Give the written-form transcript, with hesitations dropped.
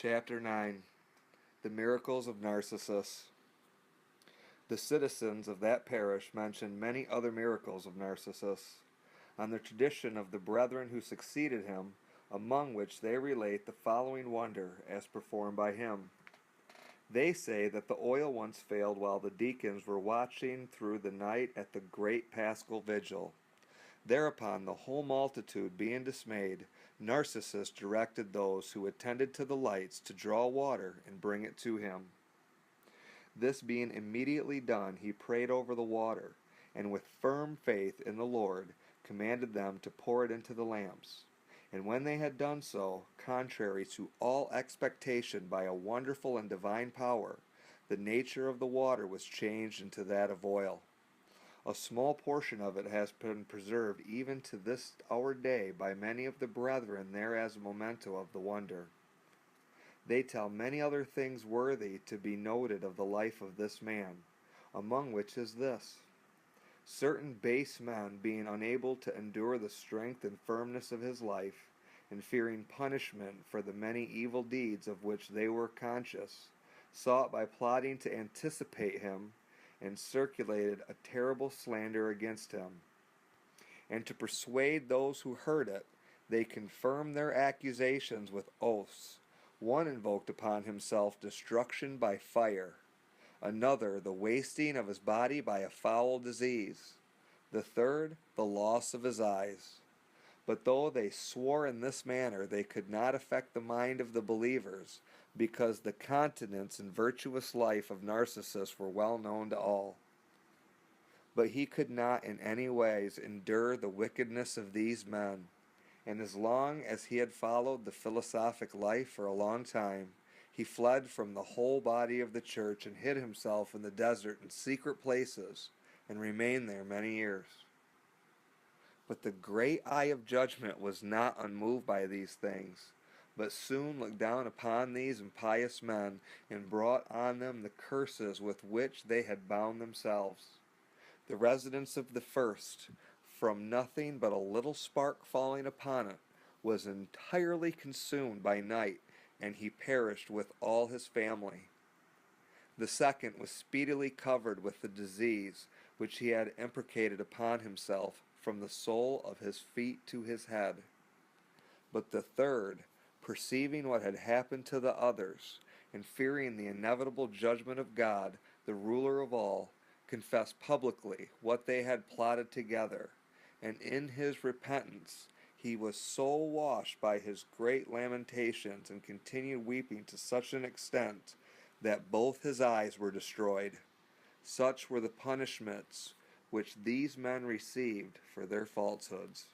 Chapter 9. The Miracles of Narcissus. The citizens of that parish mention many other miracles of Narcissus, on the tradition of the brethren who succeeded him, among which they relate the following wonder as performed by him. They say that the oil once failed while the deacons were watching through the night at the great Paschal Vigil. Thereupon, the whole multitude being dismayed, Narcissus directed those who attended to the lights to draw water and bring it to him. This being immediately done, he prayed over the water, and with firm faith in the Lord commanded them to pour it into the lamps. And when they had done so, contrary to all expectation by a wonderful and divine power, the nature of the water was changed into that of oil. A small portion of it has been preserved even to this our day by many of the brethren there as a memento of the wonder. They tell many other things worthy to be noted of the life of this man, among which is this. Certain base men, being unable to endure the strength and firmness of his life, and fearing punishment for the many evil deeds of which they were conscious, sought by plotting to anticipate him, and circulated a terrible slander against him. And to persuade those who heard it, they confirmed their accusations with oaths. One invoked upon himself destruction by fire, another the wasting of his body by a foul disease, the third the loss of his eyes. But though they swore in this manner, they could not affect the mind of the believers, because the continence and virtuous life of Narcissus were well known to all. But he could not in any ways endure the wickedness of these men, and as long as he had followed the philosophic life for a long time, he fled from the whole body of the church and hid himself in the desert in secret places, and remained there many years. But the great eye of judgment was not unmoved by these things, but soon looked down upon these impious men, and brought on them the curses with which they had bound themselves. The residence of the first, from nothing but a little spark falling upon it, was entirely consumed by night, and he perished with all his family. The second was speedily covered with the disease which he had imprecated upon himself from the sole of his feet to his head. But the third, perceiving what had happened to the others, and fearing the inevitable judgment of God, the ruler of all, confessed publicly what they had plotted together, and in his repentance he was so washed by his great lamentations and continued weeping to such an extent that both his eyes were destroyed. Such were the punishments which these men received for their falsehoods.